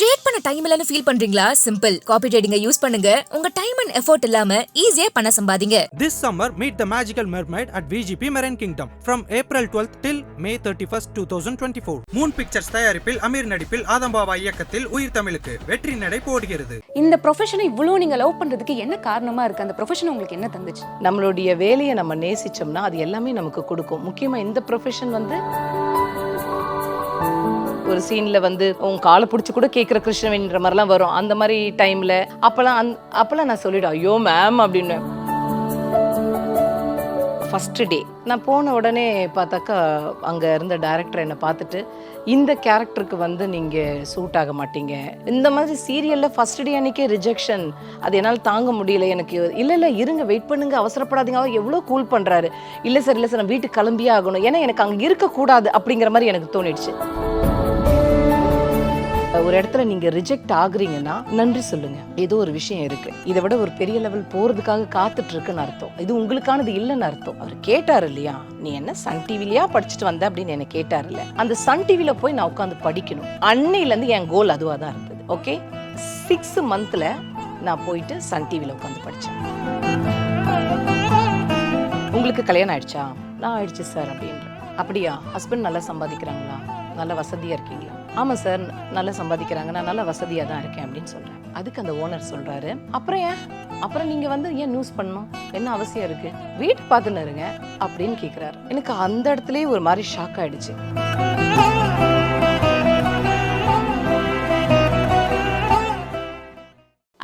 Trade பண்ண time இல்லன்னு feel பண்றீங்களா? சிம்பிள். காப்பி ட்ரேடிங்க யூஸ் பண்ணுங்க. உங்க டைம் அண்ட் எஃபோர்ட் இல்லாம ஈஸியா பணம் சம்பாதிங்க. This summer, meet the magical mermaid at VGP Marine Kingdom from April 12th till May 31st, 2024. Moon pictures தயாரிப்பில் அமீர் நடிப்பில் ஆதம்பாவா இயக்கத்தில் உயிர் தமிழுக்கு வெற்றி நடை போடுகிறது. இந்த ப்ரொஃபஷனை இவ்வளோ நீங்க லவ் பண்றதுக்கு என்ன காரணமா இருக்கு? அந்த ப்ரொஃபஷன் உங்களுக்கு என்ன தந்துச்சு? நம்மளுடைய வேலையை நம்ம நேசிச்சோம்னா அது எல்லாமே நமக்கு கொடுக்கும். முக்கியமா இந்த ப்ரொஃபஷன் வந்து ஒரு சீன்ல வந்து உங்க காலை பிடிச்சி கூட கேட்குற கிருஷ்ணவேணின்ற மாதிரிலாம் வரும். அந்த மாதிரி டைம்ல அப்பெல்லாம் நான் சொல்லிடுவேன், ஐயோ மேம் அப்படின்னு. ஃபர்ஸ்ட் டே நான் போன உடனே பார்த்தாக்கா அங்கே இருந்த டைரக்டர் என்னை பார்த்துட்டு, இந்த கேரக்டருக்கு வந்து நீங்கள் சூட் ஆக மாட்டீங்க, இந்த மாதிரி சீரியலில் ஃபர்ஸ்ட் டே அன்றைக்கே ரிஜெக்ஷன், அது என்னால் தாங்க முடியல எனக்கு. இல்லை இருங்க, வெயிட் பண்ணுங்க, அவசரப்படாதீங்க, அவர் எவ்வளோ கூல் பண்ணுறாரு. இல்லை சார் நான் வீட்டுக்கு கிளம்பியே ஆகணும், ஏன்னா எனக்கு அங்கே இருக்கக்கூடாது அப்படிங்கிற மாதிரி எனக்கு தோணிடுச்சு. ஒரு இடத்துல நீங்க ரிஜெக்ட் ஆகுறீங்கன்னா நன்றி சொல்லுங்க, ஏதோ ஒரு விஷயம் இருக்கு, இதை விட ஒரு பெரிய லெவல் போறதுக்காக காத்துட்டு இருக்குன்னு அர்த்தம், இது உங்களுக்கானது இல்லைன்னு அர்த்தம். அவர் கேட்டாரு இல்லையா, நீ என்ன சன் டிவிலயா படிச்சுட்டு வந்த அப்படின்னு என்ன கேட்டாரு இல்ல, அந்த சன் டிவில போய் நான் உட்காந்து படிக்கணும். அன்னையில இருந்து என் கோல் அதுவா தான் இருந்தது. ஓகே, 6 monthsல நான் போயிட்டு சன் டிவில உட்காந்து படிச்சேன். உங்களுக்கு கல்யாணம் ஆயிடுச்சா? நான் ஆயிடுச்சு சார் அப்படின்ற. அப்படியா? ஹஸ்பண்ட் நல்லா சம்பாதிக்கிறாங்களா? நல்ல வசதியா இருக்கீங்களா? ஆமா சார், நல்லா சம்பாதிக்கிறாங்க, நான் நல்ல வசதியா தான் இருக்கேன் அப்படின்னு சொல்றேன். அதுக்கு அந்த ஓனர் சொல்றாரு, அப்புறம் நீங்க வந்து ஏன் நியூஸ் பண்ணணும், என்ன அவசியம் இருக்கு, வீட்டு பார்த்துன்னு இருங்க அப்படின்னு கேக்குறாரு. எனக்கு அந்த இடத்துலயே ஒரு மாதிரி ஷாக் ஆயிடுச்சு.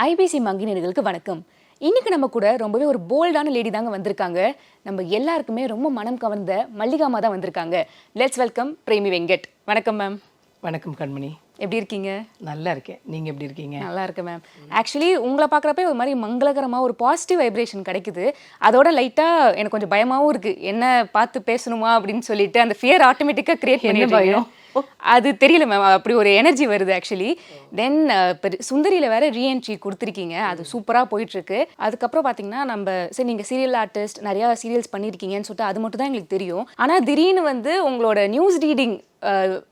ஐபிசி மங்கினர்களுக்கு வணக்கம். இன்னைக்கு நம்ம கூட ரொம்பவே ஒரு போல்டான லேடி தாங்க வந்திருக்காங்க. நம்ம எல்லாருக்குமே ரொம்ப மனம் கவர்ந்த மல்லிகாமா தான் வந்திருக்காங்க. Let's welcome Premi Venkat. வணக்கம் மேம். வணக்கம் கண்மணி, எப்படி இருக்கீங்க? நல்லா இருக்கேன், நீங்க எப்படி இருக்கீங்க? நல்லா இருக்கேன் மேம். ஆக்சுவலி உங்களை பார்க்குறப்ப ஒரு மாதிரி மங்களகரமாக ஒரு பாசிட்டிவ் வைப்ரேஷன் கிடைக்குது. அதோட லைட்டாக எனக்கு கொஞ்சம் பயமாகவும் இருக்கு, என்ன பார்த்து பேசணுமா அப்படின்னு சொல்லிட்டு அந்த ஃபியர் ஆட்டோமேட்டிக்காக கிரியேட் பண்ணி பயம் அது தெரியல மேம், அப்படி ஒரு எனர்ஜி வருது ஆக்சுவலி. தென் இப்போ சுந்தரியில் வேற ரீஎன்ட்ரி கொடுத்துருக்கீங்க, அது சூப்பராக போயிட்டுருக்கு. அதுக்கப்புறம் பார்த்தீங்கன்னா நம்ம சரி நீங்கள் சீரியல் ஆர்டிஸ்ட் நிறையா சீரியல்ஸ் பண்ணியிருக்கீங்கன்னு சொல்லிட்டு அது மட்டும் தான் எங்களுக்கு தெரியும். ஆனால் திடீர்னு வந்து உங்களோட நியூஸ் ரீடிங்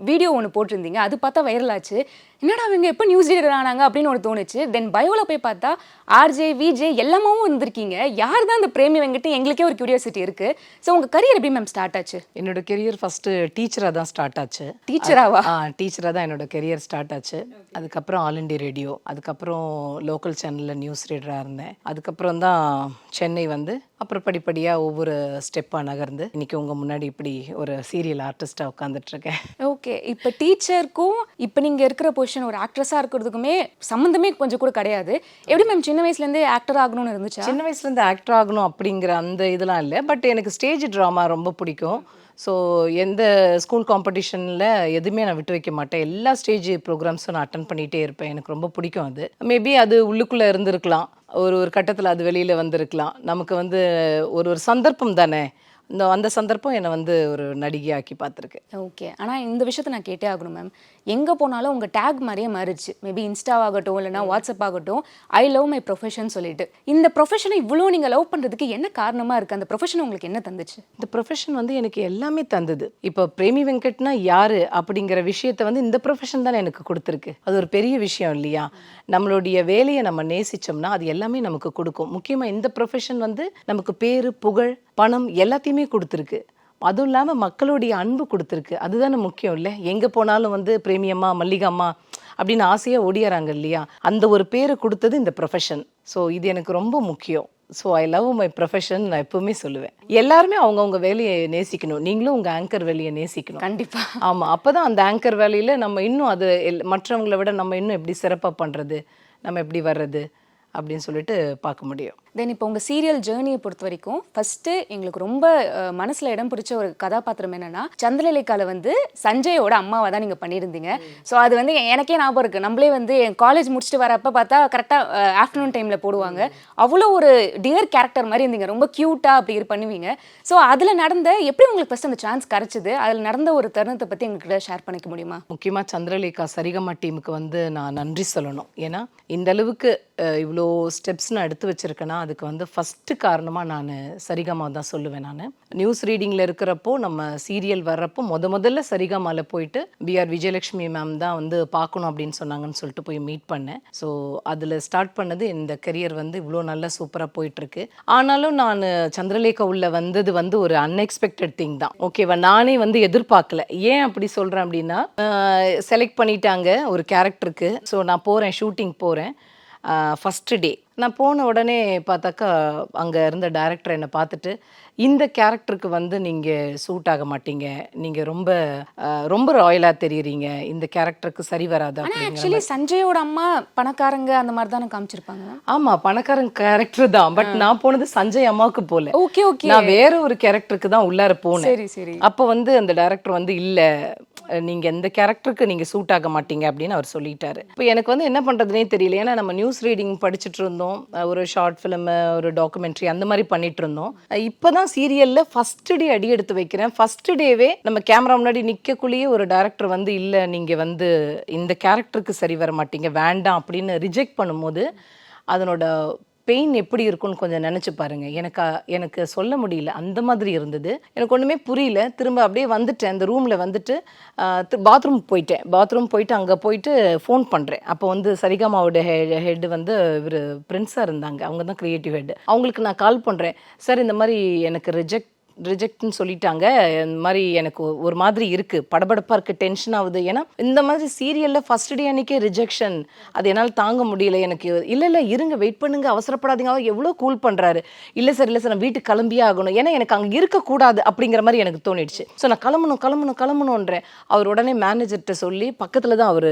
வீடியோ ஒன்று போட்டிருந்தீங்க, அது பார்த்தா வைரல் ஆச்சு. என்னடா அவங்க எப்போ நியூஸ் ரீடர் ஆனாங்க அப்படின்னு ஒன்று தோணுச்சு. தென் பயோவில் போய் பார்த்தா ஆர்ஜே விஜே எல்லாமாவும் இருந்திருக்கீங்க. யார் தான் அந்த பிரேமி வெங்கட்? எங்களுக்கே ஒரு கியூரியாசிட்டி இருக்கு. ஸோ உங்கள் கரியர் எப்படி மேம் ஸ்டார்ட் ஆச்சு? என்னோட கெரியர் ஃபர்ஸ்ட் டீச்சராக தான் ஸ்டார்ட் ஆச்சு. டீச்சராவா? டீச்சராக தான் என்னோட கெரியர் ஸ்டார்ட் ஆச்சு. அதுக்கப்புறம் ஆல் இண்டியா ரேடியோ, அதுக்கப்புறம் லோக்கல் சேனலில் நியூஸ் ரீடராக இருந்தேன். அதுக்கப்புறம் தான் சென்னை வந்து அப்புறம் படிப்படியாக ஒவ்வொரு ஸ்டெப்பாக நகர்ந்து இன்னைக்கு உங்கள் முன்னாடி இப்படி ஒரு சீரியல் ஆர்டிஸ்டாக உட்காந்துட்ருக்கேன். ஓகே, இப்போ டீச்சருக்கும் இப்போ நீங்கள் இருக்கிற பொசிஷன் ஒரு ஆக்ட்ரஸாக இருக்கிறதுக்குமே சம்மந்தமே கொஞ்சம் கூட கிடையாது. எப்படி மேம் சின்ன வயசுலேருந்தே ஆக்டர் ஆகணும்னு இருந்துச்சா? சின்ன வயசுலேருந்து ஆக்டர் ஆகணும் அப்படிங்கிற அந்த இதெல்லாம் இல்லை, பட் எனக்கு ஸ்டேஜ் ட்ராமா ரொம்ப பிடிக்கும். ஸோ எந்த ஸ்கூல் காம்படிஷனில் எதுவுமே நான் விட்டு வைக்க மாட்டேன். எல்லா ஸ்டேஜ் ப்ரோக்ராம்ஸும் நான் அட்டன் பண்ணிகிட்டே இருப்பேன். எனக்கு ரொம்ப பிடிக்கும் அது. மேபி அது உள்ளுக்குள்ளே இருந்திருக்கலாம், ஒரு கட்டத்தில் அது வெளியில் வந்திருக்கலாம். நமக்கு வந்து ஒரு சந்தர்ப்பம் தானே, அந்த சந்தர்ப்பம் என்னை வந்து ஒரு நடிகையாக்கி பார்த்துருக்கு. ஓகே, ஆனால் இந்த விஷயத்தை நான் கேட்டே ஆகணும் மேம். எங்கே போனாலும் உங்கள் டேக் மாதிரியே மாறிடுச்சு. மேபி இன்ஸ்டாவாகட்டும் இல்லைனா வாட்ஸ்அப் ஆகட்டும், ஐ லவ் மை ப்ரொஃபஷன் சொல்லிட்டு. இந்த ப்ரொஃபஷனை இவ்வளோ நீங்கள் லவ் பண்ணுறதுக்கு என்ன காரணமாக இருக்குது? அந்த ப்ரொஃபஷன் உங்களுக்கு என்ன தந்துச்சு? இந்த ப்ரொஃபஷன் வந்து எனக்கு எல்லாமே தந்தது. இப்போ பிரேமி வெங்கட்னா யாரு அப்படிங்கிற விஷயத்த வந்து இந்த ப்ரொஃபஷன் தானே எனக்கு கொடுத்துருக்கு. அது ஒரு பெரிய விஷயம் இல்லையா? நம்மளுடைய வேலையை நம்ம நேசிச்சோம்னா அது எல்லாமே நமக்கு கொடுக்கும். முக்கியமாக இந்த ப்ரொஃபஷன் வந்து நமக்கு பேரு, புகழ், பணம் எல்லாத்தையுமே கொடுத்துருக்கு. அதுவும் இல்லாமல் மக்களுடைய அன்பு கொடுத்துருக்கு. அதுதானே முக்கியம் இல்லை? எங்கே போனாலும் வந்து பிரேமி அம்மா, மல்லிகா அம்மா அப்படின்னு ஆசையாக ஓடியாராங்க இல்லையா? அந்த ஒரு பேரை கொடுத்தது இந்த ப்ரொஃபஷன். ஸோ இது எனக்கு ரொம்ப முக்கியம். So I love my profession நான் எப்பவுமே சொல்லுவேன். எல்லாருமே அவங்கவுங்க வேலையை நேசிக்கணும். நீங்களும் உங்கள் ஆங்கர் வேலையை நேசிக்கணும். கண்டிப்பாக. ஆமாம், அப்போ தான் அந்த ஆங்கர் வேலையில் நம்ம இன்னும் அது மற்றவங்களை விட நம்ம இன்னும் எப்படி சிறப்பாக பண்ணுறது, நம்ம எப்படி வர்றது அப்படின்னு சொல்லிட்டு பார்க்க முடியும். தென் இப்போ உங்கள் சீரியல் ஜேர்னியை பொறுத்த வரைக்கும் ஃபஸ்ட்டு எங்களுக்கு ரொம்ப மனசில் இடம் பிடிச்ச ஒரு கதாபாத்திரம் என்னென்னா, சந்திரலேகாவில் வந்து சஞ்சயோட அம்மாவை தான் நீங்கள் பண்ணியிருந்தீங்க. ஸோ அது வந்து எனக்கே ஞாபகம் இருக்குது. நம்மளே வந்து என் காலேஜ் முடிச்சுட்டு வரப்போ பார்த்தா கரெக்டாக ஆஃப்டர்நூன் டைமில் போடுவாங்க. அவ்வளோ ஒரு டியர் கேரக்டர் மாதிரி இருந்தீங்க, ரொம்ப க்யூட்டாக அப்படி பண்ணுவீங்க. ஸோ அதில் நடந்த எப்படி உங்களுக்கு ஃபஸ்ட் அந்த சான்ஸ் கிடச்சிது? அதில் நடந்த ஒரு தருணத்தை பற்றி எங்கள்கிட்ட ஷேர் பண்ணிக்க முடியுமா? முக்கியமாக சந்திரலேகா சரிகமா டீமுக்கு வந்து நான் நன்றி சொல்லணும். ஏன்னா இந்த அளவுக்கு இவ்வளோ ஸ்டெப்ஸ் நான் எடுத்து வச்சுருக்கேன்னா அதுக்கு வந்து ஃபஸ்ட்டு காரணமாக நான் சரிகமா தான் சொல்லுவேன். நான் நியூஸ் ரீடிங்கில் இருக்கிறப்போ நம்ம சீரியல் வர்றப்போ முதல்ல சரிகமாவில் போயிட்டு பிஆர் விஜயலட்சுமி மேம் தான் வந்து பார்க்கணும் அப்படின்னு சொன்னாங்கன்னு சொல்லிட்டு போய் மீட் பண்ணேன். ஸோ அதில் ஸ்டார்ட் பண்ணது இந்த கெரியர் வந்து இவ்வளோ நல்லா சூப்பராக போயிட்டுருக்கு. ஆனாலும் நான் சந்திரலேகா உள்ள வந்தது வந்து ஒரு அன்எக்ஸ்பெக்டட் திங் தான். ஓகேவா, நானே வந்து எதிர்பார்க்கல. ஏன் அப்படி சொல்கிறேன் அப்படின்னா, செலக்ட் பண்ணிட்டாங்க ஒரு கேரக்டருக்கு. ஸோ நான் போகிறேன், ஷூட்டிங் போகிறேன். ஃபஸ்ட்டு டே நான் போன உடனே பார்த்தாக்கா அங்கே இருந்த டைரக்டர் என்னை பார்த்துட்டு, இந்த கேரக்டருக்கு வந்து நீங்கள் சூட் ஆக மாட்டீங்க, நீங்கள் ரொம்ப ரொம்ப ராயலாக தெரியுறீங்க, இந்த கேரக்டருக்கு சரி வராது. ஆக்சுவலி சஞ்சயோட அம்மா பணக்காரங்க அந்த மாதிரி தானே காமிச்சிருப்பாங்க. ஆமாம், பணக்காரங்க கேரக்டர் தான். பட் நான் போனது சஞ்சய் அம்மாவுக்கு போல. ஓகே ஓகே, நான் வேற ஒரு கேரக்டருக்கு தான் உள்ளார போனேன். சரி சரி. அப்போ வந்து அந்த டைரக்டர் வந்து இல்லை, நீங்கள் எந்த கேரக்டருக்கு நீங்கள் சூட் ஆக மாட்டீங்க அப்படின்னு அவர் சொல்லிட்டாரு. இப்போ எனக்கு வந்து என்ன பண்ணுறதுனே தெரியல. ஏன்னா நம்ம நியூஸ் ரீடிங் படிச்சுட்டு இருந்தோம், ஒரு ஷார்ட் ஃபிலிம், ஒரு டாக்குமெண்ட்ரி அந்த மாதிரி பண்ணிட்டு இருந்தோம். இப்போ தான் சீரியலில் ஃபஸ்ட்டு டே அடி எடுத்து வைக்கிறேன். ஃபஸ்ட்டு டேவே நம்ம கேமரா முன்னாடி நிற்கக்குள்ளேயே ஒரு டைரக்டர் வந்து இல்லை, நீங்கள் வந்து இந்த கேரக்டருக்கு சரி வர மாட்டீங்க, வேண்டாம் அப்படின்னு ரிஜெக்ட் பண்ணும்போது அதனோட பெயின் எப்படி இருக்குன்னு கொஞ்சம் நினச்சி பாருங்கள். எனக்கு சொல்ல முடியல, அந்த மாதிரி இருந்தது. எனக்கு ஒன்றுமே புரியல. திரும்ப அப்படியே வந்துட்டேன், அந்த ரூமில் வந்துட்டு பாத்ரூம் போயிட்டு அங்கே போயிட்டு ஃபோன் பண்ணுறேன். அப்போ வந்து சரிகமாவோட ஹெட் வந்து இவர் பிரின்ஸாக இருந்தாங்க, அவங்க தான் க்ரியேட்டிவ் ஹெட். அவங்களுக்கு நான் கால் பண்ணுறேன், சார் இந்த மாதிரி எனக்கு ரிஜெக்ட்னு சொல்லிட்டாங்க, இந்த மாதிரி எனக்கு ஒரு மாதிரி இருக்குது, படபடப்பாக இருக்குது, டென்ஷன் ஆகுது. ஏன்னா இந்த மாதிரி சீரியலில் ஃபஸ்ட் டே அன்றைக்கே ரிஜெக்ஷன், அது என்னால் தாங்க முடியல. எனக்கு இல்லை இருங்க, வெயிட் பண்ணுங்க, அவசரப்படாதீங்க. அவர் எவ்வளோ கூல் பண்ணுறாரு. இல்லை சார் நான் வீட்டுக்கு கிளம்பியே ஆகணும், ஏன்னா எனக்கு அங்கே இருக்கக்கூடாது அப்படிங்கிற மாதிரி எனக்கு தோணிடுச்சு. ஸோ நான் கிளம்பணுன்றேன். அவர் உடனே மேனேஜர்கிட்ட சொல்லி, பக்கத்தில் தான் அவர்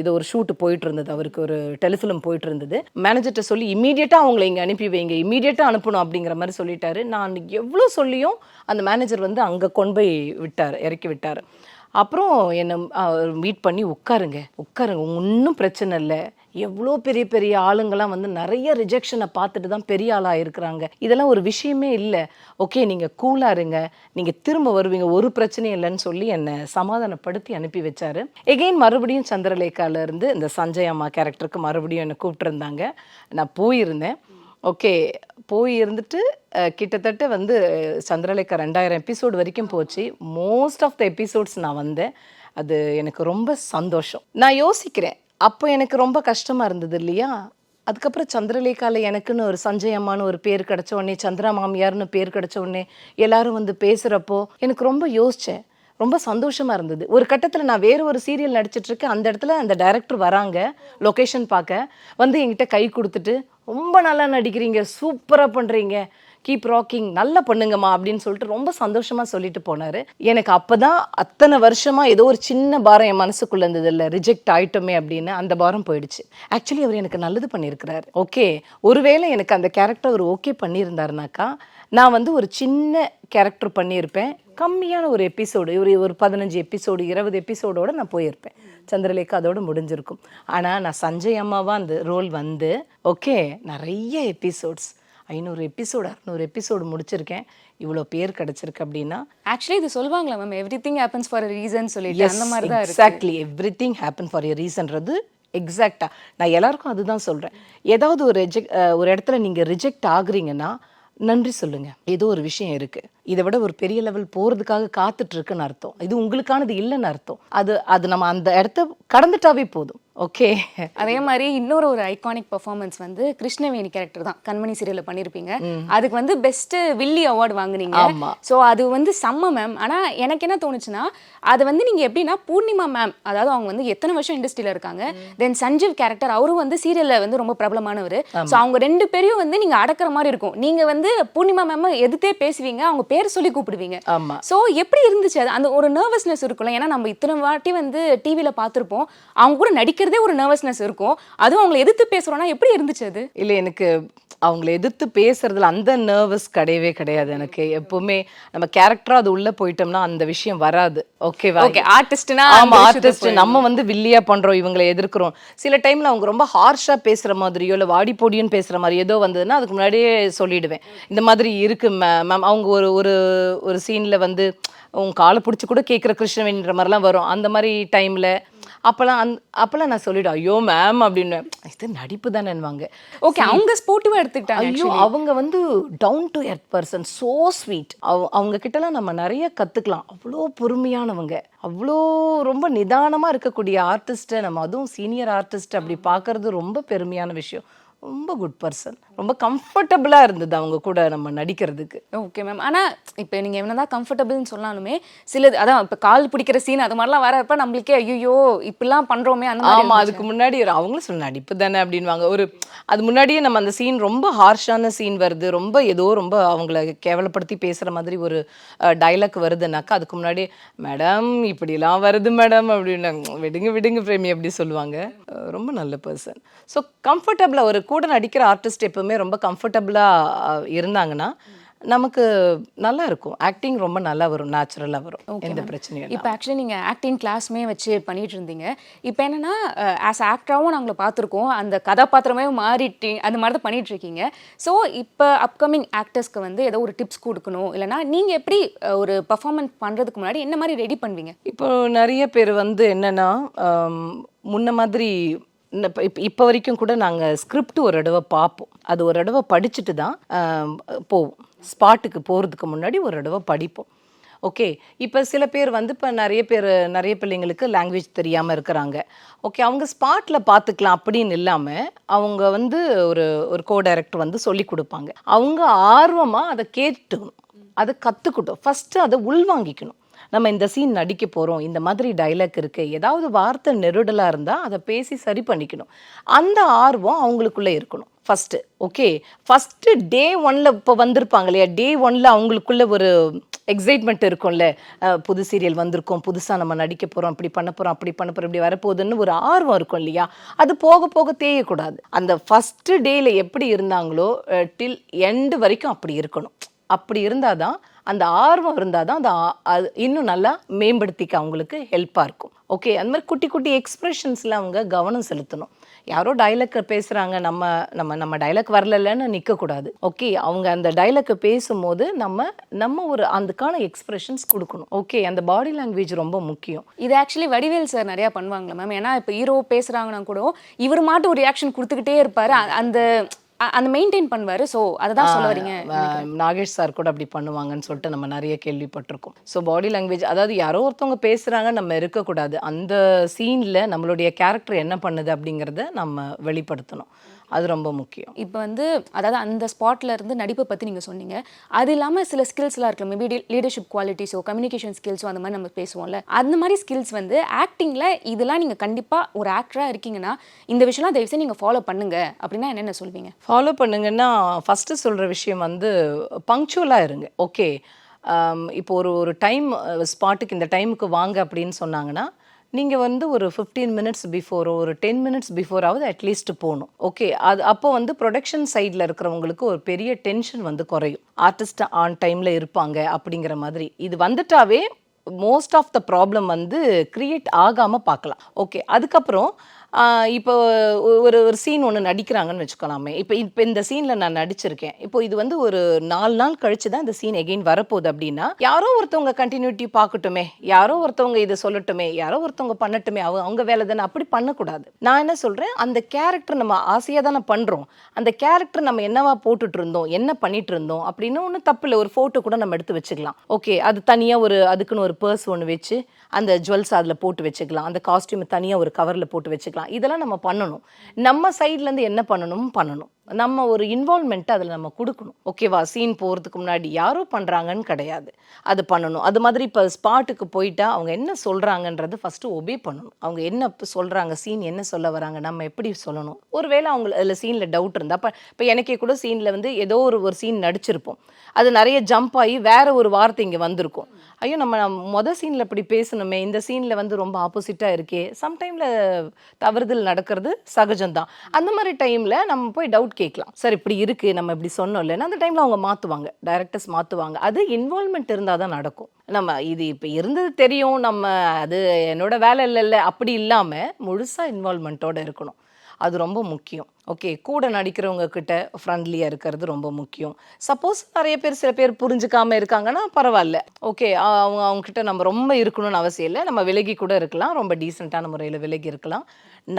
இது ஒரு ஷூட்டு போயிட்டு இருந்தது, அவருக்கு ஒரு டெலிஃபிலிம் போயிட்டு இருந்தது. மேனேஜர்கிட்ட சொல்லி இமீடியட்டாக அவங்களை இங்கே அனுப்பி வைங்க, இமீடியட்டாக அனுப்பணும் அப்படிங்கிற மாதிரி சொல்லிட்டாரு. நான் எவ்வளோ சொல்லியும் அந்த மேனேஜர் வந்து அங்கே கொண்டு போய் இறக்கி விட்டார். அப்புறம் என்னை மீட் பண்ணி உட்காருங்க ஒன்றும் பிரச்சனை இல்லை, எவ்வளோ பெரிய பெரிய ஆளுங்கள்லாம் வந்து நிறைய ரிஜெக்ஷனை பார்த்துட்டு தான் பெரிய ஆளாக இருக்கிறாங்க, இதெல்லாம் ஒரு விஷயமே இல்லை, ஓகே நீங்கள் கூலாக இருங்க, நீங்கள் திரும்ப வருவீங்க, ஒரு பிரச்சனையும் இல்லைன்னு சொல்லி என்னை சமாதானப்படுத்தி அனுப்பி வச்சார். எகெயின் மறுபடியும் சந்திரலேகாவிலேருந்து இந்த சஞ்சய் அம்மா கேரக்டருக்கு மறுபடியும் என்னை கூப்பிட்டுருந்தாங்க. நான் போயிருந்தேன். ஓகே, போய் இருந்துட்டு கிட்டத்தட்ட வந்து சந்திரலேகா 2000 எபிசோடு வரைக்கும் போச்சு. மோஸ்ட் ஆஃப் த எபிசோட்ஸ் நான் வந்தேன். அது எனக்கு ரொம்ப சந்தோஷம். நான் யோசிக்கிறேன், அப்போ எனக்கு ரொம்ப கஷ்டமாக இருந்தது இல்லையா. அதுக்கப்புறம் சந்திரலேகாவில் எனக்குன்னு ஒரு சஞ்சய் அம்மானு ஒரு பேர் கிடச்ச உடனே, சந்திரா மாமியார்னு பேர் கிடச்ச உடனே எல்லாரும் வந்து பேசுகிறப்போ எனக்கு ரொம்ப யோசித்தேன், ரொம்ப சந்தோஷமாக இருந்தது. ஒரு கட்டத்தில் நான் வேறு ஒரு சீரியல் நடிச்சிட்ருக்கேன், அந்த இடத்துல அந்த டைரக்டர் வராங்க லொக்கேஷன் பார்க்க, வந்து என்கிட்ட கை கொடுத்துட்டு, ரொம்ப நல்லா நடிக்கிறீங்க, சூப்பராக பண்ணுறீங்க, கீப் ராக்கிங், நல்லா பண்ணுங்கம்மா அப்படின்னு சொல்லிட்டு ரொம்ப சந்தோஷமாக சொல்லிட்டு போனார். எனக்கு அப்போ தான் அத்தனை வருஷமாக ஏதோ ஒரு சின்ன பாரம் என் மனசுக்குள்ளே இருந்தது, இல்லை ரிஜெக்ட் ஆகிட்டோமே அப்படின்னு, அந்த பாரம் போயிடுச்சு. ஆக்சுவலி அவர் எனக்கு நல்லது பண்ணியிருக்கிறார். ஓகே, ஒருவேளை எனக்கு அந்த கேரக்டர் அவர் ஓகே பண்ணியிருந்தாருனாக்கா நான் வந்து ஒரு சின்ன கேரக்டர் பண்ணியிருப்பேன், கம்மியான ஒரு எபிசோடு, ஒரு 15 எபிசோடு 20 எபிசோடோடு நான் போயிருப்பேன். சந்திரலேகா அதோடு முடிஞ்சிருக்கும். ஆனால் நான் சஞ்சய் அம்மாவாக அந்த ரோல் வந்து ஓகே நிறைய எபிசோட்ஸ், 500 எபிசோடு 600 எபிசோடு முடிச்சிருக்கேன். இவ்வளோ பேர் கிடச்சிருக்கு அப்படின்னா, ஆக்சுவலி இது சொல்லுவாங்களா ma'am, everything happens for a reason சொல்லிட்டு, அந்த மாதிரி தான் exactly, everything happen for a ரீசன்றது எக்ஸாக்டாக நான் எல்லாருக்கும் அதுதான் சொல்கிறேன். ஏதாவது ஒரு இடத்துல நீங்கள் ரிஜெக்ட் ஆகுறீங்கன்னா நன்றி சொல்லுங்க, ஏதோ ஒரு விஷயம் இருக்கு, இதை விட ஒரு பெரிய லெவல் போறதுக்காக காத்துட்டு இருக்குன்னு அர்த்தம், இது உங்களுக்கானது இல்லைன்னு அர்த்தம். அது நம்ம அந்த இடத்த கடந்துட்டாவே போதும். ஓகே, அதே மாதிரி இன்னொரு ஒரு ஐகானிக் பெர்ஃபார்மன்ஸ் வந்து கிருஷ்ணவேணி கேரக்டர் தான், கண்மணி சீரியல்ல பண்ணிருப்பீங்க. அதுக்கு வந்து பெஸ்ட் வில்லி அவார்டு வாங்குனீங்க. ஸோ அது வந்து செம்ம மேம். ஆனால் எனக்கு என்ன தோணுச்சுன்னா, அது வந்து நீங்க எப்படின்னா பூர்ணிமா மேம், அதாவது அவங்க வந்து எத்தனை வருஷம் இண்டஸ்ட்ரியில இருக்காங்க, தென் சஞ்சீவ் கேரக்டர் அவரும் வந்து சீரியல்ல வந்து ரொம்ப பிரபலமானவர். ஸோ அவங்க 2 பேரையும் வந்து நீங்க அடக்கிற மாதிரி இருக்கும். நீங்க வந்து பூர்ணிமா மேம் எதிர்த்தே பேசுவீங்க, அவங்க பேர் சொல்லி கூப்பிடுவீங்க. ஸோ எப்படி இருந்துச்சு அது? அந்த ஒரு நர்வஸ்னஸ் இருக்கும்ல, ஏன்னா நம்ம இத்தனை வாட்டி வந்து டிவியில பார்த்துருப்போம், அவங்க கூட நடிக்கிறதே ஒரு நர்வஸ்னஸ் இருக்கும், அதுவும் அவங்களை எதிர்த்து பேசுறோம்னா எப்படி இருந்துச்சு அது? இல்லை, எனக்கு அவங்களை எதிர்த்து பேசுறதுல அந்த நர்வஸ் கிடையவே கிடையாது. எனக்கு எப்பவுமே நம்ம கேரக்டரா அது உள்ள போயிட்டோம்னா அந்த விஷயம் வராது. ஓகேவா? ஓகே, ஆர்டிஸ்ட்னா ஆமா, ஆர்டிஸ்ட் நம்ம வந்து வில்லியா பண்றோம், இவங்களை எதிர்க்கிறோம். சில டைம்ல அவங்க ரொம்ப ஹார்ஷா பேசுற மாதிரியோ இல்லை வாடி போடியும் பேசுற மாதிரி ஏதோ வந்ததுன்னா அதுக்கு முன்னாடியே சொல்லிடுவேன், இந்த மாதிரி இருக்கு மேம். அவங்க ஒரு சீன்ல வந்து உங்க காலை பிடிச்சி கூட கேட்குற கிருஷ்ணவேணின்ற மாதிரிலாம் வரும். அந்த மாதிரி டைம்ல அப்பெல்லாம் நான் சொல்லிவிடுவேன், ஐயோ மேம் அப்படின்னு. இது நடிப்பு தானேன்னுவாங்க. ஓகே, அவங்க ஸ்போர்ட்டிவா எடுத்துக்கிட்டாங்க. ஐயோ, அவங்க வந்து down to earth person, so sweet. அவங்க கிட்டலாம் நம்ம நிறைய கத்துக்கலாம். அவ்வளோ பொறுமையானவங்க, அவ்வளோ ரொம்ப நிதானமா இருக்கக்கூடிய ஆர்டிஸ்ட்டை நம்ம அதுவும் சீனியர் ஆர்டிஸ்ட் அப்படி பார்க்கறது ரொம்ப பெருமையான விஷயம். ரொம்ப குட் பர்சன், ரொம்ப கம்ஃபர்டபுளாக இருந்தது அவங்க கூட நம்ம நடிக்கிறதுக்கு. Okay ma'am. ஆனால் இப்போ நீங்கள் என்னதான் கம்ஃபர்டபுள்னு சொன்னாலுமே சிலது அதான் இப்போ கால் பிடிக்கிற சீன் அது மாதிரிலாம் வரப்ப நம்மளுக்கே ஐயோ இப்படிலாம் பண்ணுறோமே அந்த மாதிரி. ஆமாம், அதுக்கு முன்னாடி அவங்களும் சொன்ன நடிப்பு தானே அப்படின்வாங்க. அது முன்னாடியே நம்ம அந்த சீன் ரொம்ப ஹார்ஷான சீன் வருது, ரொம்ப ஏதோ ரொம்ப அவங்கள கேவலப்படுத்தி பேசுகிற மாதிரி ஒரு டைலாக் வருதுன்னாக்கா அதுக்கு முன்னாடி மேடம் இப்படிலாம் வருது மேடம் அப்படின்னு விடுங்க விடுங்க பிரேமி அப்படி சொல்லுவாங்க. ரொம்ப நல்ல பர்சன். ஸோ கம்ஃபர்டபுளாக ஒரு கூட நடிக்கிற ஆர்டிஸ்ட் எப்பவுமே ரொம்ப கம்ஃபர்டபுளாக இருந்தாங்கன்னா நமக்கு நல்லா இருக்கும். ஆக்டிங் ரொம்ப நல்லா வரும், நேச்சுரலாக வரும், எந்த பிரச்சனையும். இப்போ ஆக்சுவலி நீங்கள் ஆக்டிங் கிளாஸுமே வச்சு பண்ணிட்டு இருந்தீங்க. இப்போ என்னன்னா ஆஸ் ஆக்டராகவும் நாங்கள் பார்த்துருக்கோம், அந்த கதாபாத்திரமே மாறிட்டு அந்த மாதிரி தான் பண்ணிட்டு இருக்கீங்க. ஸோ இப்போ அப்கமிங் ஆக்டர்ஸ்க்கு வந்து ஏதோ ஒரு டிப்ஸ் கொடுக்கணும், இல்லைனா நீங்கள் எப்படி ஒரு பர்ஃபார்மன்ஸ் பண்ணுறதுக்கு முன்னாடி என்ன மாதிரி ரெடி பண்ணுவீங்க? இப்போ நிறைய பேர் வந்து என்னென்னா முன்ன மாதிரி இப்போ வரைக்கும் கூட நாங்கள் ஸ்கிரிப்ட் ஒரு தடவை பார்ப்போம், அது ஒரு தடவை படிச்சுட்டு தான் போவோம். ஸ்பாட்டுக்கு போகிறதுக்கு முன்னாடி ஒரு தடவை படிப்போம். ஓகே, இப்போ சில பேர் வந்து இப்போ நிறைய பிள்ளைங்களுக்கு லாங்குவேஜ் தெரியாமல் இருக்கிறாங்க. ஓகே, அவங்க ஸ்பாட்டில் பார்த்துக்கலாம் அப்படின்னு இல்லாமல் அவங்க வந்து ஒரு கோ டைரக்டர் வந்து சொல்லி கொடுப்பாங்க. அவங்க ஆர்வமாக அதை கேட்டுக்கணும், அதை கற்றுக்கிட்டோம். ஃபஸ்ட்டு அதை உள்வாங்கிக்கணும். நம்ம இந்த சீன் நடிக்க போகிறோம், இந்த மாதிரி டைலாக் இருக்குது, ஏதாவது வார்த்தை நெருடலாக இருந்தால் அதை பேசி சரி பண்ணிக்கணும். அந்த ஆர்வம் அவங்களுக்குள்ளே இருக்கணும் ஃபஸ்ட்டு. ஓகே, ஃபஸ்ட்டு டே 1ல் இப்போ வந்திருப்பாங்க இல்லையா, டே 1ல் அவங்களுக்குள்ள ஒரு எக்ஸைட்மெண்ட் இருக்கும்ல, புது சீரியல் வந்திருக்கோம், புதுசாக நம்ம நடிக்க போகிறோம், இப்படி பண்ண போகிறோம், அப்படி பண்ண போகிறோம், இப்படி வரப்போகுதுன்னு ஒரு ஆர்வம் இருக்கும் இல்லையா, அது போக போக தேயக்கூடாது. அந்த ஃபஸ்ட்டு டேயில் எப்படி இருந்தாங்களோ டில் எண்டு வரைக்கும் அப்படி இருக்கணும். அப்படி இருந்தால் தான், அந்த ஆர்வம் இருந்தால் தான் அது இன்னும் நல்லா மேம்படுத்திக்க அவங்களுக்கு ஹெல்ப்பாக இருக்கும். ஓகே, அந்த மாதிரி குட்டி குட்டி எக்ஸ்ப்ரெஷன்ஸில் அவங்க கவனம் செலுத்தணும். யாரோ டைலாக் பேசுகிறாங்க, நம்ம டைலாக் வரலன்னு நிற்கக்கூடாது. ஓகே, அவங்க அந்த டைலாக்கை பேசும்போது நம்ம ஒரு அதுக்கான எக்ஸ்ப்ரெஷன்ஸ் கொடுக்கணும். ஓகே, அந்த பாடி லாங்குவேஜ் ரொம்ப முக்கியம். இது ஆக்சுவலி வடிவேல் சார் நிறையா பண்ணுவாங்களா மேம்? ஏன்னா இப்போ ஹீரோ பேசுகிறாங்கன்னா கூட இவர் மாட்டு ஒரு ரியாக்ஷன் கொடுத்துக்கிட்டே இருப்பார், அந்த மெயின்டைன் பண்ணுவார். ஸோ அதை தான் சொல்ல வரீங்க. நாகேஷ் சார் கூட அப்படி பண்ணுவாங்கன்னு சொல்லிட்டு நம்ம நிறைய கேள்விப்பட்டிருக்கோம். ஸோ பாடி லாங்குவேஜ், அதாவது யாரோ ஒருத்தவங்க பேசுகிறாங்க, நம்ம இருக்கக்கூடாது. அந்த சீனில் நம்மளுடைய கேரக்டர் என்ன பண்ணுது அப்படிங்கிறத நம்ம வெளிப்படுத்தணும். அது ரொம்ப முக்கியம். இப்போ வந்து அதாவது அந்த ஸ்பாட்ல இருந்து நடிப்பை பற்றி நீங்கள் சொன்னீங்க. அது இல்லாமல் சில ஸ்கில்ஸ்லாம் இருக்கலாம், மேபி லீடர்ஷிப் குவாலிட்டிஸோ கம்யூனிகேஷன் ஸ்கில்ஸோ அந்த மாதிரி நம்ம பேசுவோம்ல, அந்த மாதிரி ஸ்கில்ஸ் வந்து ஆக்டிங்கில் இதெல்லாம் நீங்கள் கண்டிப்பாக ஒரு ஆக்டராக இருக்கீங்கன்னா இந்த விஷயம்லாம் தயவுசெய்து நீங்கள் ஃபாலோ பண்ணுங்க அப்படின்னா என்னென்ன சொல்வீங்க? ஃபாலோ பண்ணுங்கன்னா ஃபஸ்ட்டு சொல்கிற விஷயம் வந்து பங்க்சுவலாக இருங்க. ஓகே, இப்போ ஒரு டைம் ஸ்பாட்டுக்கு இந்த டைமுக்கு வாங்க அப்படின்னு சொன்னாங்கன்னா நீங்கள் வந்து ஒரு 15 மினிட்ஸ் பிஃபோரோ ஒரு 10 மினிட்ஸ் பிஃபோராவது அட்லீஸ்ட் போகணும். ஓகே, அது அப்போ வந்து ப்ரொடக்ஷன் சைடில் இருக்கிறவங்களுக்கு ஒரு பெரிய டென்ஷன் வந்து குறையும். ஆர்டிஸ்ட் ஆன் டைமில் இருப்பாங்க அப்படிங்கிற மாதிரி. இது வந்துட்டாவே மோஸ்ட் ஆஃப் த ப்ராப்ளம் வந்து கிரியேட் ஆகாமல் பார்க்கலாம். ஓகே, அதுக்கப்புறம் இப்போ ஒரு சீன் ஒன்று நடிக்கிறாங்கன்னு வச்சுக்கலாமே. இப்போ இந்த சீனில் நான் நடிச்சிருக்கேன், இப்போ இது வந்து ஒரு 4 நாள் கழிச்சு தான் இந்த சீன் எகெயின் வரப்போகுது அப்படின்னா யாரோ ஒருத்தவங்க கண்டினியூட்டி பார்க்கட்டுமே, யாரோ ஒருத்தவங்க இதை சொல்லட்டுமே, யாரோ ஒருத்தவங்க பண்ணட்டுமே, அவங்க வேலை தானே, அப்படி பண்ணக்கூடாது. நான் என்ன சொல்கிறேன், அந்த கேரக்டர் நம்ம ஆசையாக தானே பண்ணுறோம், அந்த கேரக்டர் நம்ம என்னவா போட்டுட்டு இருந்தோம், என்ன பண்ணிட்டு இருந்தோம் அப்படின்னு ஒன்றும் தப்பு இல்லை. ஒரு ஃபோட்டோ கூட நம்ம எடுத்து வச்சுக்கலாம். ஓகே, அது தனியாக அதுக்குன்னு ஒரு பர்ஸ் ஒன்று வச்சு அந்த ஜுவல்ஸ் அதில் போட்டு வச்சுக்கலாம், அந்த காஸ்டியூமை தனியாக ஒரு கவரில் போட்டு வச்சுக்கலாம். இதெல்லாம் நம்ம பண்ணணும். நம்ம சைட்லேருந்து என்ன பண்ணணும், நம்ம ஒரு இன்வால்மெண்ட்டை அதில் நம்ம கொடுக்கணும். ஓகேவா, சீன் போகிறதுக்கு முன்னாடி யாரோ பண்ணுறாங்கன்னு கிடையாது, அது பண்ணணும். அது மாதிரி இப்போ ஸ்பாட்டுக்கு போயிட்டா அவங்க என்ன சொல்கிறாங்கன்றது ஃபஸ்ட்டு ஒபே பண்ணணும். அவங்க என்ன சொல்கிறாங்க, சீன் என்ன சொல்ல வராங்க, நம்ம எப்படி சொல்லணும். ஒருவேளை அவங்க அதில் சீனில் டவுட் இருந்தால், இப்போ எனக்கே கூட சீனில் வந்து ஏதோ ஒரு சீன் நடிச்சிருப்போம், அது நிறைய ஜம்ப் ஆகி வேற ஒரு வார்த்தை இங்கே வந்திருக்கும். ஐயோ, நம்ம சீனில் இப்படி பேசணுமே, இந்த சீனில் வந்து ரொம்ப ஆப்போசிட்டாக இருக்கே. சம்டைமில் தவறுதல் நடக்கிறது சகஜம்தான். அந்த மாதிரி டைமில் நம்ம போய் டவுட் கேட்கலாம். சார் இப்படி இருக்குது, நம்ம இப்படி சொன்னோம் இல்லைன்னா அந்த டைமில் அவங்க மாற்றுவாங்க, டைரக்டர்ஸ் மாற்றுவாங்க. அது இன்வால்மெண்ட் இருந்தால் தான் நடக்கும். நம்ம இது இப்போ இருந்தது தெரியும், நம்ம அது என்னோட வேலை இல்லைல்ல அப்படி இல்லாமல் முழுசாக இன்வால்மெண்ட்டோடு இருக்கணும். அது ரொம்ப முக்கியம். ஓகே, கூட நடிக்கிறவங்க கிட்ட ஃப்ரெண்ட்லியாக இருக்கிறது ரொம்ப முக்கியம். சப்போஸ் நிறைய பேர் சில பேர் புரிஞ்சுக்காம இருக்காங்கன்னா பரவாயில்ல. ஓகே, அவங்க கிட்ட நம்ம ரொம்ப இருக்கணும்னு அவசியம் இல்லை. நம்ம விலகி கூட இருக்கலாம், ரொம்ப டீசெண்டான முறையில் விலகி இருக்கலாம்.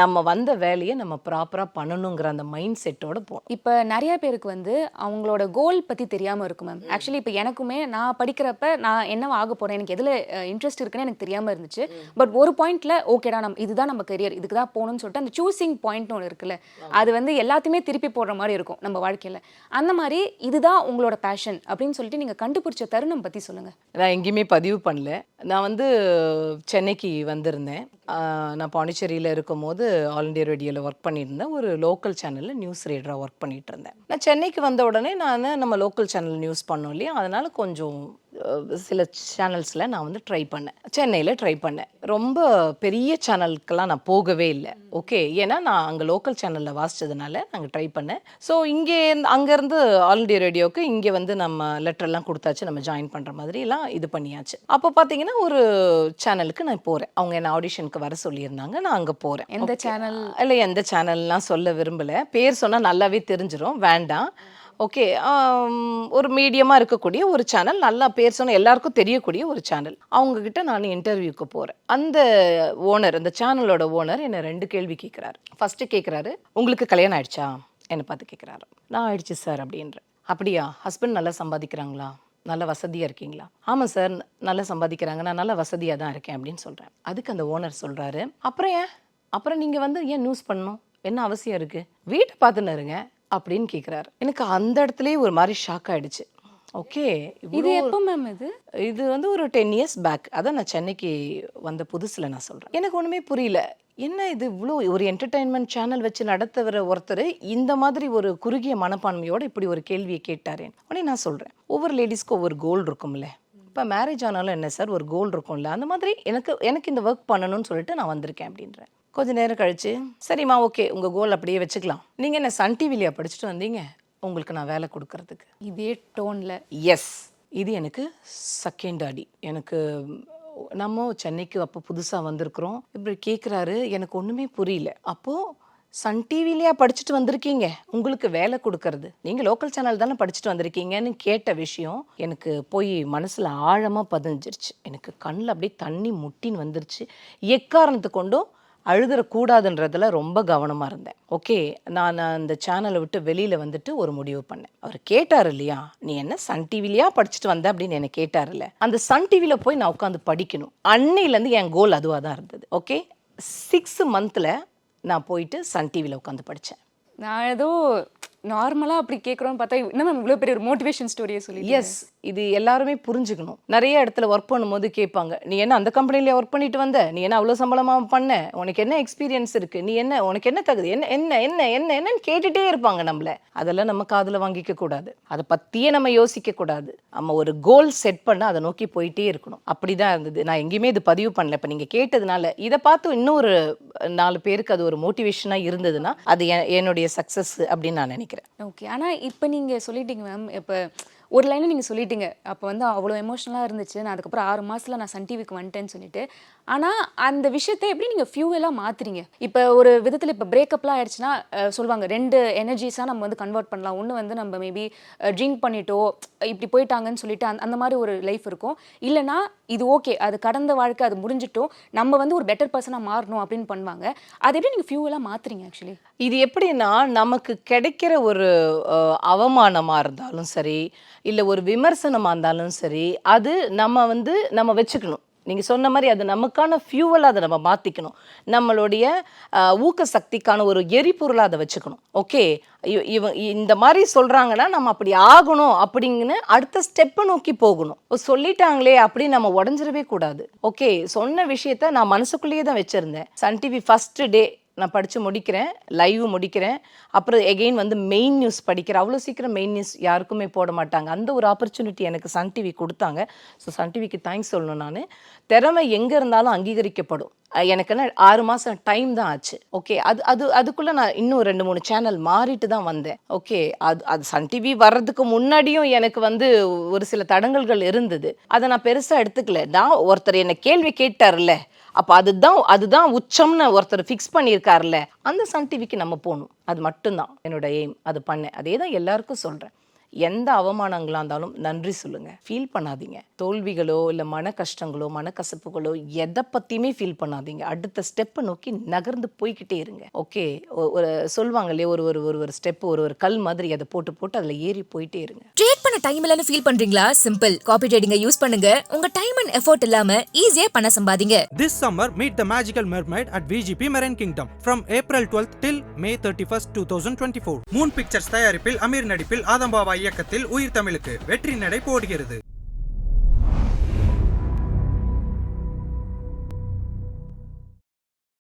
நம்ம வந்த வேலையை நம்ம ப்ராப்பராக பண்ணணுங்கிற அந்த மைண்ட் செட்டோட போகணும். இப்போ நிறைய பேருக்கு வந்து அவங்களோட கோல் பற்றி தெரியாமல் இருக்கும் மேம். ஆக்சுவலி இப்போ எனக்குமே நான் படிக்கிறப்ப நான் என்னவா ஆக போகிறேன், எனக்கு எதில் இன்ட்ரெஸ்ட் இருக்குன்னு எனக்கு தெரியாமல் இருந்துச்சு. பட் ஒரு பாயிண்ட்ல ஓகேடா இதுதான் நம்ம கரியர், இதுக்கு தான் போகணும்னு சொல்லிட்டு அந்த சூசிங் பாயிண்ட்னு ஒன்று இருக்குல்ல, அது வந்து எல்லாத்தையுமே திருப்பி போடுற மாதிரி இருக்கும் நம்ம வாழ்க்கையில். அந்த மாதிரி இதுதான் உங்களோட பேஷன் அப்படின்னு சொல்லிட்டு நீங்கள் கண்டுபிடிச்ச தருணம் பற்றி சொல்லுங்கள். நான் எங்கேயுமே பதிவு பண்ணல. நான் வந்து சென்னைக்கு வந்திருந்தேன். நான் பாண்டிச்சேரியில் இருக்கும்போது ஆல் இண்டியா ரேடியோவில் ஒர்க் பண்ணியிருந்தேன். ஒரு லோக்கல் சேனலில் நியூஸ் ரீடராக ஒர்க் பண்ணிட்டு இருந்தேன். நான் சென்னைக்கு வந்த உடனே நம்ம லோக்கல் சேனல் நியூஸ் பண்ணோம் இல்லையா, அதனால் கொஞ்சம் சில சேனல்ஸில் நான் வந்து ட்ரை பண்ணேன். சென்னையில் ட்ரை பண்ணேன். ரொம்ப பெரிய சேனலுக்கெல்லாம் நான் போகவே இல்லை. ஓகே, ஏன்னா நான் அங்கே லோக்கல் சேனலில் வாசித்ததுனால நாங்கள் ட்ரை பண்ணேன். ஸோ அங்கேருந்து ஆல் இண்டியா ரேடியோவுக்கு இங்கே வந்து நம்ம லெட்டர்லாம் கொடுத்தாச்சு, நம்ம ஜாயின் பண்ணுற மாதிரிலாம் இது பண்ணியாச்சு. அப்போ பார்த்தீங்கன்னா ஒரு சேனலுக்கு நான் போகிறேன். அவங்க என்ன ஆடிஷனுக்கு வர சொல்லியிருந்தாங்க. நான் அங்கே போகிறேன். எந்த சேனல்? இல்லை, எந்த சேனல்லாம் சொல்ல விரும்பலை. பேர் சொன்னால் நல்லாவே தெரிஞ்சிடும், வேண்டாம். ஓகே, ஒரு மீடியமாக இருக்கக்கூடிய ஒரு சேனல், நல்லா பேர் சொன்ன எல்லாருக்கும் தெரியக்கூடிய ஒரு சேனல். அவங்கக்கிட்ட நான் இன்டர்வியூக்கு போகிறேன். அந்த ஓனர், அந்த சேனலோட ஓனர் என்னை 2 கேள்வி கேட்குறாரு. ஃபஸ்ட்டு கேட்குறாரு, உங்களுக்கு கல்யாணம் ஆயிடுச்சா? என்னை பார்த்து கேட்குறாரு. நான் ஆயிடுச்சு சார் அப்படின்றேன். அப்படியா? ஹஸ்பண்ட் நல்லா சம்பாதிக்கிறாங்களா? நல்ல வசதியாக இருக்கீங்களா? ஆமாம் சார், நல்லா சம்பாதிக்கிறாங்க, நான் நல்லா வசதியாக தான் இருக்கேன் அப்படின்னு சொல்கிறேன். அதுக்கு அந்த ஓனர் சொல்கிறாரு, அப்புறம் நீங்கள் வந்து ஏன் நியூஸ் பண்ணணும், என்ன அவசியம் இருக்குது, வீட்டை பார்த்துன்னு இருங்க அப்படின்னு கேட்குறாரு. எனக்கு அந்த இடத்துலயே ஒரு மாதிரி ஷாக் ஆயிடுச்சு. ஓகே, இது எப்போ மேம்? இது வந்து ஒரு 10 years பேக். அதான் நான் சென்னைக்கு வந்த புதுசில் நான் சொல்கிறேன். எனக்கு ஒன்றுமே புரியல, என்ன இது இவ்வளோ ஒரு என்டர்டெயின்மெண்ட் சேனல் வச்சு நடத்துகிற ஒருத்தர் இந்த மாதிரி ஒரு குறுகிய மனப்பான்மையோடு இப்படி ஒரு கேள்வியை கேட்டாரேன். உடனே நான் சொல்கிறேன், ஒவ்வொரு லேடிஸ்க்கும் ஒவ்வொரு கோல் இருக்கும்ல. இப்போ மேரேஜ் ஆனாலும் என்ன சார், ஒரு கோல் இருக்கும்ல, அந்த மாதிரி எனக்கு இந்த ஒர்க் பண்ணணும்னு சொல்லிட்டு நான் வந்திருக்கேன் அப்படின்றேன். கொஞ்சம் நேரம் கழிச்சு, சரிம்மா ஓகே, உங்கள் கோல் அப்படியே வச்சுக்கலாம். நீங்கள் என்ன சன் டிவிலையா படிச்சுட்டு வந்தீங்க, உங்களுக்கு நான் வேலை கொடுக்கறதுக்கு? இதே டோனில். எஸ், இது எனக்கு செகண்ட் அடி. எனக்கு நம்ம சென்னைக்கு அப்போ புதுசாக வந்திருக்கிறோம். இப்படி கேட்குறாரு, எனக்கு ஒன்றுமே புரியல. அப்போது சன் டிவிலையா படிச்சுட்டு வந்திருக்கீங்க, உங்களுக்கு வேலை கொடுக்கறது, நீங்கள் லோக்கல் சேனல் தானே படிச்சுட்டு வந்திருக்கீங்கன்னு கேட்ட விஷயம் எனக்கு போய் மனசில் ஆழமாக பதிஞ்சிருச்சு. எனக்கு கண்ணில் அப்படியே தண்ணி முட்டின்னு வந்துருச்சு. எக்காரணத்தை கொண்டும் அழுதுறக்கூடாதுன்றதுல ரொம்ப கவனமாக இருந்தேன். ஓகே, நான் அந்த சேனலை விட்டு வெளியில் வந்துட்டு ஒரு முடிவு பண்ணேன். அவர் கேட்டார் இல்லையா, நீ என்ன சன் டிவிலையா படிச்சுட்டு வந்த அப்படின்னு என்னை கேட்டார்ல, அந்த சன் டிவியில் போய் நான் உட்காந்து படிக்கணும். அன்னையிலேருந்து என் கோல் அதுவாக தான் இருந்தது. ஓகே, 6 months நான் போயிட்டு சன் டிவியில் உட்காந்து படித்தேன். நான் ஏதோ நார்மலாக அப்படி கேட்குறோன்னு பார்த்தா என்ன மேம் இவ்வளோ பெரிய ஒரு மோட்டிவேஷன் ஸ்டோரியை சொல்லி. எஸ், இது எல்லாருமே புரிஞ்சுக்கணும். நிறைய இடத்துல ஒர்க் பண்ணும்போது கேட்பாங்க, நீ என்ன அந்த கம்பெனிலேயே ஒர்க் பண்ணிட்டு வந்த, நீ என்ன அவ்வளோ சம்பளமாக பண்ண, உனக்கு என்ன எக்ஸ்பீரியன்ஸ் இருக்குது, நீ என்ன, உனக்கு என்ன தகுதி, என்னன்னு கேட்டுகிட்டே இருப்பாங்க நம்மள. அதெல்லாம் நம்ம காதில் வாங்கிக்க கூடாது, அதை பற்றியே நம்ம யோசிக்க கூடாது. நம்ம ஒரு கோல் செட் பண்ண அதை நோக்கி போயிட்டே இருக்கணும். அப்படி தான் இருந்தது. நான் எங்கேயுமே இது பதிவு பண்ணல. இப்போ நீங்கள் கேட்டதுனால இதை பார்த்து இன்னொரு 4 பேருக்கு அது ஒரு மோட்டிவேஷனாக இருந்ததுன்னா அது என்னுடைய சக்ஸஸ் அப்படின்னு நான் நினைக்கிறேன். ஓகே, ஆனால் இப்போ நீங்கள் சொல்லிட்டீங்க மேம், இப்போ ஒரு லைனில் நீங்கள் சொல்லிட்டீங்க, அப்போ வந்து அவ்வளோ எமோஷனலாக இருந்துச்சு, நான் அதுக்கப்புறம் 6 மாதத்தில் நான் சன் டிவிக்கு வந்துட்டேன்னு சொல்லிட்டு. ஆனால் அந்த விஷயத்தை எப்படி நீங்கள் ஃபியூவலாக மாற்றுறீங்க? இப்போ ஒரு விதத்தில் இப்போ பிரேக்கப்லாம் ஆயிடுச்சுன்னா சொல்லுவாங்க 2 எனர்ஜிஸாக நம்ம வந்து கன்வெர்ட் பண்ணலாம். ஒன்று வந்து நம்ம மேபி ட்ரிங்க் பண்ணிட்டோ இப்படி போயிட்டாங்கன்னு சொல்லிட்டு அந்த மாதிரி ஒரு லைஃப் இருக்கும். இல்லைனா இது ஓகே, அது கடந்த வாழ்க்கை, அது முடிஞ்சிட்டோம், நம்ம வந்து ஒரு பெட்டர் பர்சனாக மாறணும் அப்படின்னு பண்ணுவாங்க. அதை எப்படி நீங்கள் ஃபியூவலாக மாற்றுறீங்க? ஆக்சுவலி இது எப்படின்னா, நமக்கு கிடைக்கிற ஒரு அவமானமாக இருந்தாலும் சரி, இல்லை ஒரு விமர்சனமாக இருந்தாலும் சரி, அது நம்ம வச்சுக்கணும். நீங்கள் சொன்ன மாதிரி அது நமக்கான ஃபியூவலாக அதை நம்ம மாற்றிக்கணும். நம்மளுடைய ஊக்க சக்திக்கான ஒரு எரிபொருளாக அதை வச்சுக்கணும். ஓகே, இந்த மாதிரி சொல்கிறாங்கன்னா நம்ம அப்படி ஆகணும் அப்படிங்கன்னு அடுத்த ஸ்டெப்பை நோக்கி போகணும். சொல்லிட்டாங்களே அப்படின்னு நம்ம உடஞ்சிடவே கூடாது. ஓகே, சொன்ன விஷயத்த நான் மனசுக்குள்ளேயே தான் வச்சுருந்தேன். சன் டிவி ஃபஸ்ட்டு டே நான் படித்து முடிக்கிறேன், லைவ் முடிக்கிறேன், அப்புறம் எகெயின் வந்து மெயின் நியூஸ் படிக்கிறேன். அவ்வளோ சீக்கிரம் மெயின் நியூஸ் யாருக்குமே போட மாட்டாங்க. அந்த ஒரு ஆப்பர்ச்சுனிட்டி எனக்கு சன் டிவி கொடுத்தாங்க. ஸோ சன் டிவிக்கு தேங்க்ஸ் சொல்லணும். நான் திறமை எங்கே இருந்தாலும் அங்கீகரிக்கப்படும். எனக்கு என்ன 6 மாசம் டைம் தான் ஆச்சு. ஓகே, அதுக்குள்ள நான் இன்னும் 2-3 சேனல் மாறிட்டு தான் வந்தேன். ஓகே, அது சன் டிவி வர்றதுக்கு முன்னாடியும் எனக்கு வந்து ஒரு சில தடங்கல்கள் இருந்தது. அதை நான் பெருசா எடுத்துக்கல. நான் ஒருத்தர் என்ன கேள்வி கேட்டார்ல, அப்ப அதுதான் உச்சம்னு ஒருத்தர் ஃபிக்ஸ் பண்ணியிருக்காருல்ல, அந்த சன் டிவிக்கு நம்ம போகணும். அது மட்டும்தான் என்னோட எய்ம். அது பண்ணேன். அதே தான் எல்லாருக்கும் சொல்றேன். எந்த அவமானங்களா இருந்தாலும் நன்றி சொல்லுங்க. ஃபீல் பண்ணாதீங்க. தோல்விகளோ இல்லை மன கஷ்டங்களோ மனக்கசப்புகளோ எதை பற்றியுமே ஃபீல் பண்ணாதீங்க. அடுத்த ஸ்டெப்பை நோக்கி நகர்ந்து போய்கிட்டே இருங்க. ஓகே, ஒரு சொல்லுவாங்க இல்லையா, ஒரு ஸ்டெப் ஒரு கல் மாதிரி அதை போட்டு அதில் ஏறி போயிட்டே இருங்க. ட்ரேட் பண்ண டைம் இல்லைன்னு ஃபீல் பண்றீங்களா? சிம்பிள். காப்பி ட்ரேடிங்கை யூஸ் பண்ணுங்க. உங்க டைம் அண்ட் எஃபோர்ட் இல்லாம ஈஸியா பணம் சம்பாதிங்க. This summer, meet the magical mermaid at VGP Marine Kingdom from April 12th till May 31st, 2024. Moon pictures தயாரிப்பில் அமீர் நடிப்பில் ஆதம்பாவா இயக்கத்தில் உயிர் தமிழுக்கு வெற்றி நடை போடுகிறது.